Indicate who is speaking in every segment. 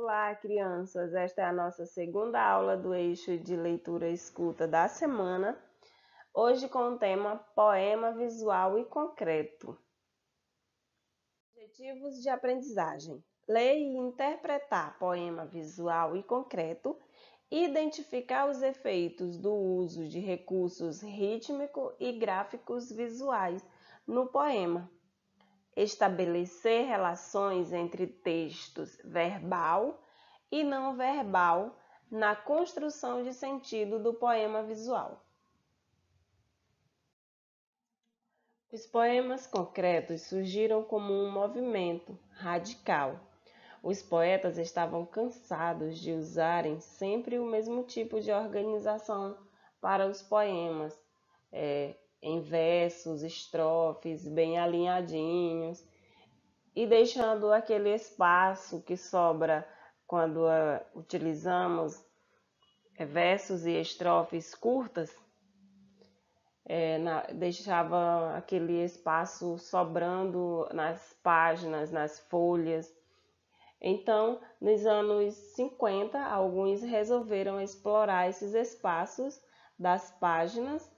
Speaker 1: Olá, crianças! Esta é a nossa segunda aula do eixo de leitura e escuta da semana. Hoje com o tema Poema Visual e Concreto. Objetivos de aprendizagem: ler e interpretar poema visual e concreto, identificar os efeitos do uso de recursos rítmicos e gráficos visuais no poema, estabelecer relações entre textos verbal e não verbal na construção de sentido do poema visual. Os poemas concretos surgiram como um movimento radical. Os poetas estavam cansados de usarem sempre o mesmo tipo de organização para os poemas, em versos, estrofes, bem alinhadinhos, e deixando aquele espaço que sobra quando utilizamos versos e estrofes curtas, deixava aquele espaço sobrando nas páginas, nas folhas. Então, nos anos 50, alguns resolveram explorar esses espaços das páginas,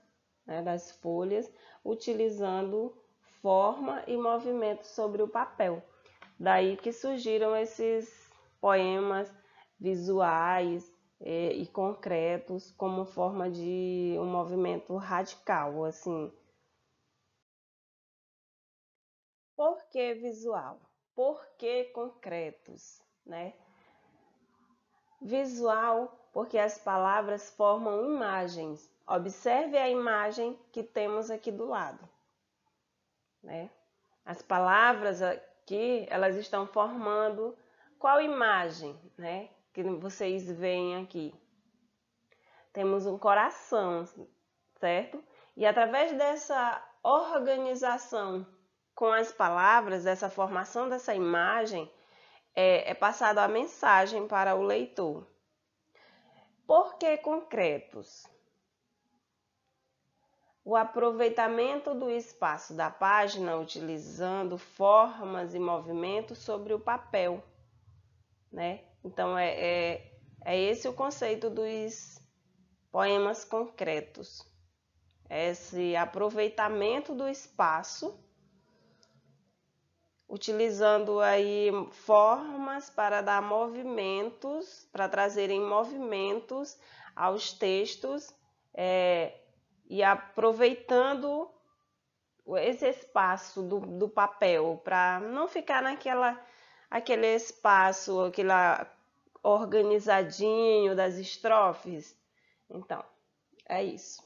Speaker 1: das folhas, utilizando forma e movimento sobre o papel. Daí que surgiram esses poemas visuais e concretos como forma de um movimento radical, assim. Por que visual? Por que concretos, né? Visual, porque as palavras formam imagens. Observe a imagem que temos aqui do lado, né? As palavras aqui, elas estão formando qual imagem, né? Que vocês veem aqui. Temos um coração, certo? E através dessa organização com as palavras, dessa formação dessa imagem, é passado a mensagem para o leitor. Por que concretos? O aproveitamento do espaço da página utilizando formas e movimentos sobre o papel, né? Então, é esse o conceito dos poemas concretos. Esse aproveitamento do espaço, utilizando aí formas para dar movimentos, para trazerem movimentos aos textos, e aproveitando esse espaço do papel, para não ficar aquele espaço, aquele organizadinho das estrofes. Então, é isso.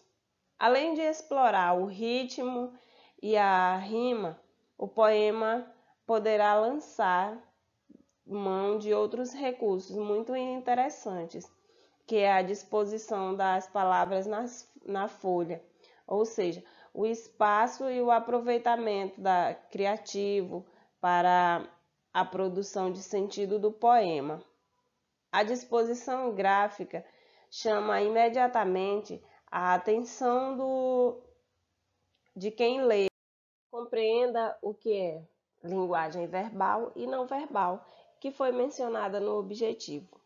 Speaker 1: Além de explorar o ritmo e a rima, o poema poderá lançar mão de outros recursos muito interessantes, que é a disposição das palavras na folha, ou seja, o espaço e o aproveitamento criativo para a produção de sentido do poema. A disposição gráfica chama imediatamente a atenção de quem lê, compreenda o que é linguagem verbal e não verbal, que foi mencionada no objetivo.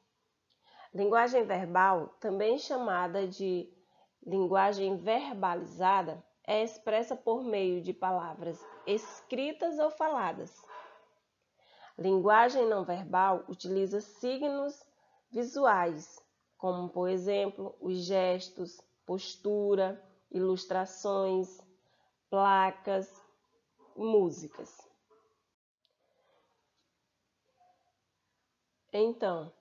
Speaker 1: Linguagem verbal, também chamada de linguagem verbalizada, é expressa por meio de palavras escritas ou faladas. Linguagem não verbal utiliza signos visuais, como, por exemplo, os gestos, postura, ilustrações, placas, músicas. Então,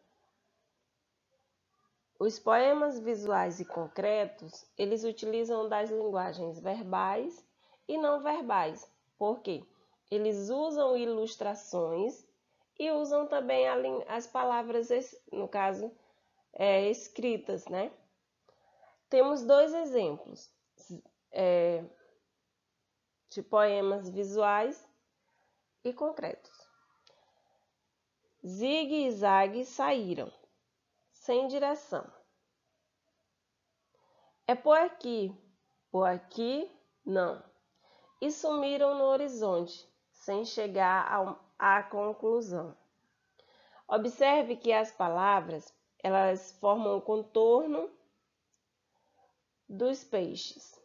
Speaker 1: os poemas visuais e concretos, eles utilizam das linguagens verbais e não verbais. Por quê? Eles usam ilustrações e usam também as palavras, no caso, escritas, né? Temos dois exemplos de poemas visuais e concretos. Zigue e Zague saíram, sem direção. É por aqui não. E sumiram no horizonte, sem chegar à conclusão. Observe que as palavras, elas formam o contorno dos peixes.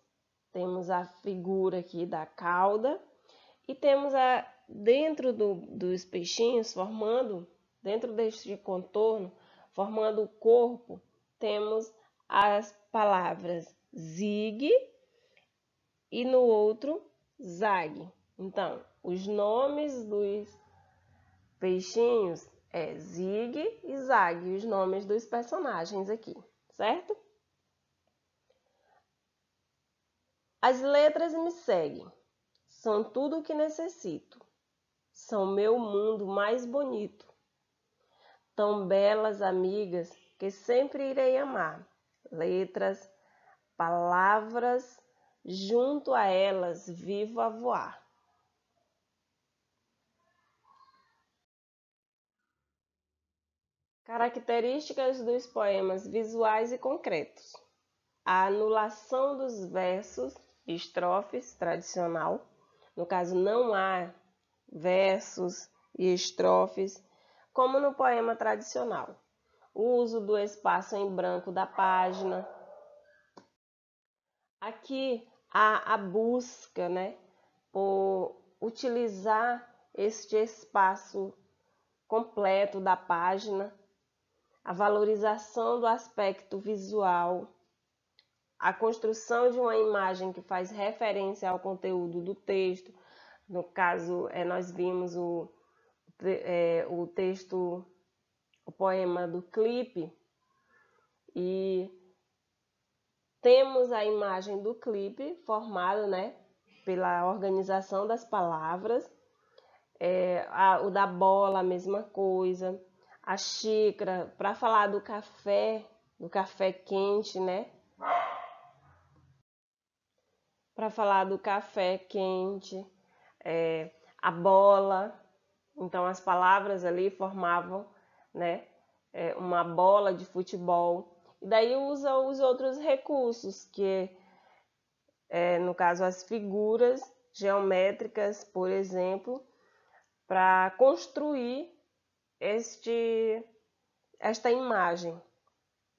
Speaker 1: Temos a figura aqui da cauda e temos dentro dos peixinhos, dentro deste contorno, formando o corpo, temos as palavras zig e no outro zag. Então, os nomes dos peixinhos é zig e zag, os nomes dos personagens aqui, certo? As letras me seguem, são tudo o que necessito, são meu mundo mais bonito. Tão belas amigas que sempre irei amar. Letras, palavras, junto a elas vivo a voar. Características dos poemas visuais e concretos. A anulação dos versos, estrofes, tradicional. No caso, não há versos e estrofes, como no poema tradicional. O uso do espaço em branco da página. Aqui há a busca, né, por utilizar este espaço completo da página, a valorização do aspecto visual, a construção de uma imagem que faz referência ao conteúdo do texto. No caso, nós vimos o texto, o poema do clipe, e temos a imagem do clipe formada, né, pela organização das palavras. O da bola, a mesma coisa. A xícara, para falar do café quente, né? Para falar do café quente, a bola. Então, as palavras ali formavam, né, uma bola de futebol. E daí usa os outros recursos, que no caso as figuras geométricas, por exemplo, para construir esta imagem,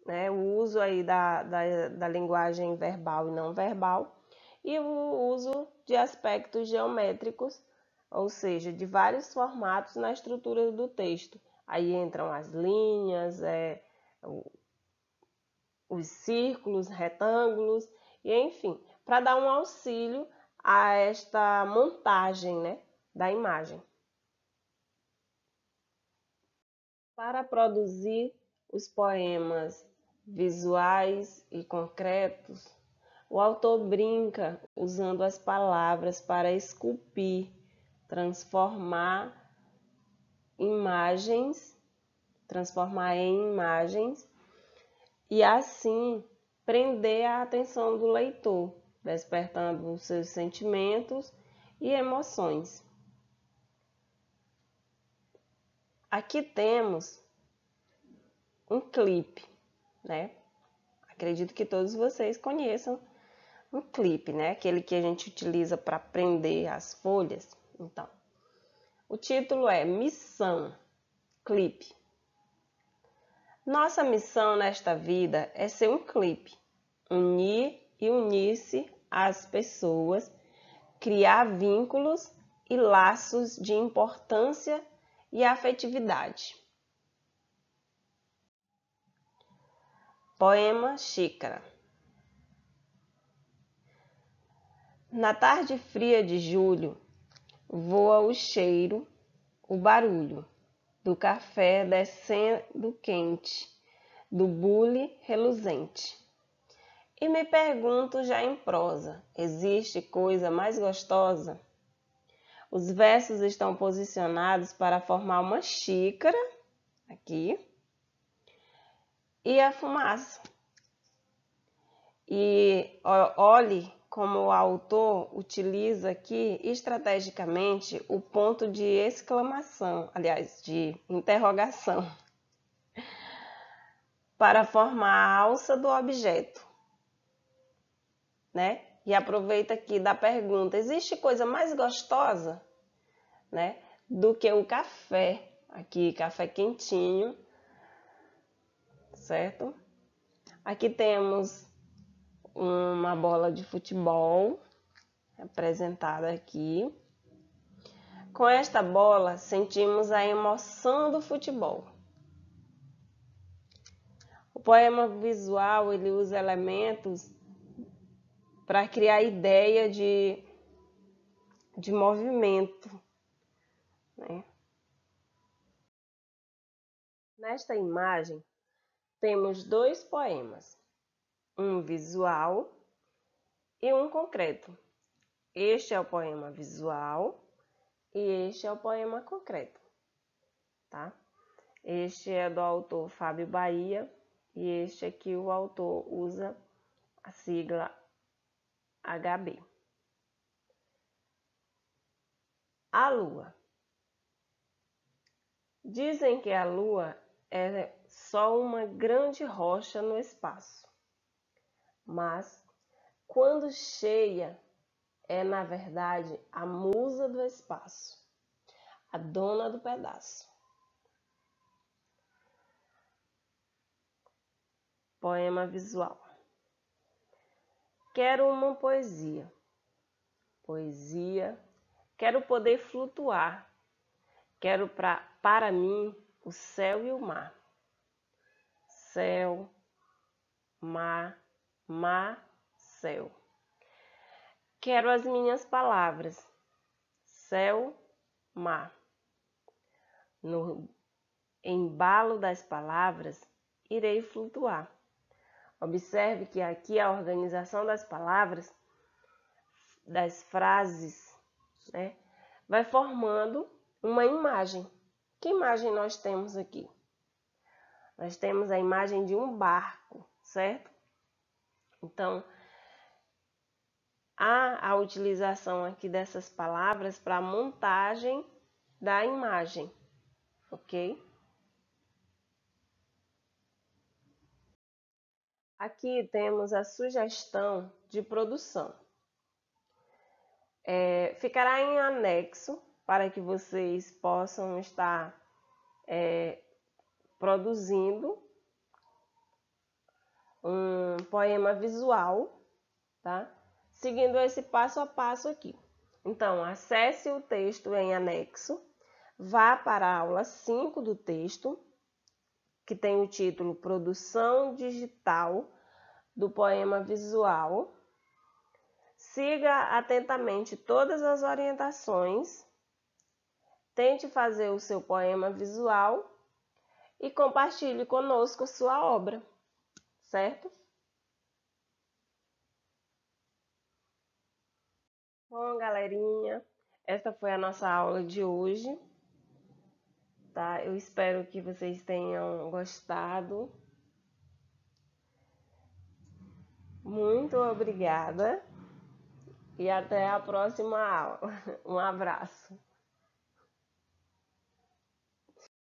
Speaker 1: né? O uso aí da linguagem verbal e não verbal, e o uso de aspectos geométricos, ou seja, de vários formatos na estrutura do texto. Aí entram as linhas, os círculos, retângulos, e enfim, para dar um auxílio a esta montagem, né, da imagem. Para produzir os poemas visuais e concretos, o autor brinca usando as palavras para esculpir, transformar em imagens e assim prender a atenção do leitor, despertando os seus sentimentos e emoções. Aqui temos um clipe, né? Acredito que todos vocês conheçam um clipe, né? Aquele que a gente utiliza para prender as folhas. Então, o título é Missão, clipe. Nossa missão nesta vida é ser um clipe, unir e unir-se às pessoas, criar vínculos e laços de importância e afetividade. Poema Xícara. Na tarde fria de julho, voa o cheiro, o barulho do café descendo quente, do bule reluzente. E me pergunto já em prosa, existe coisa mais gostosa? Os versos estão posicionados para formar uma xícara, aqui, e a fumaça. E olhe como o autor utiliza aqui estrategicamente o ponto de exclamação, aliás, de interrogação, para formar a alça do objeto, né? E aproveita aqui da pergunta, existe coisa mais gostosa, né, do que o café? Aqui, café quentinho, certo? Aqui temos uma bola de futebol representada aqui. Com esta bola, sentimos a emoção do futebol. O poema visual, ele usa elementos para criar ideia de movimento, né? Nesta imagem, temos dois poemas, um visual e um concreto. Este é o poema visual e este é o poema concreto, tá? Este é do autor Fábio Bahia e este aqui o autor usa a sigla HB. A Lua. Dizem que a Lua é só uma grande rocha no espaço, mas quando cheia, é na verdade a musa do espaço, a dona do pedaço. Poema visual. Quero uma poesia, quero poder flutuar, quero para mim o céu e o mar. Céu, mar, céu. Quero as minhas palavras, céu, mar. No embalo das palavras, irei flutuar. Observe que aqui a organização das palavras, das frases, né, vai formando uma imagem. Que imagem nós temos aqui? Nós temos a imagem de um barco, certo? Então, há a utilização aqui dessas palavras para a montagem da imagem, ok? Aqui temos a sugestão de produção. Ficará em anexo para que vocês possam estar produzindo um poema visual, tá? Seguindo esse passo a passo aqui. Então, acesse o texto em anexo, vá para a aula 5 do texto, que tem o título Produção Digital do Poema Visual. Siga atentamente todas as orientações, tente fazer o seu poema visual e compartilhe conosco a sua obra, certo? Bom, galerinha, esta foi a nossa aula de hoje, tá? Eu espero que vocês tenham gostado. Muito obrigada e até a próxima aula. Um abraço.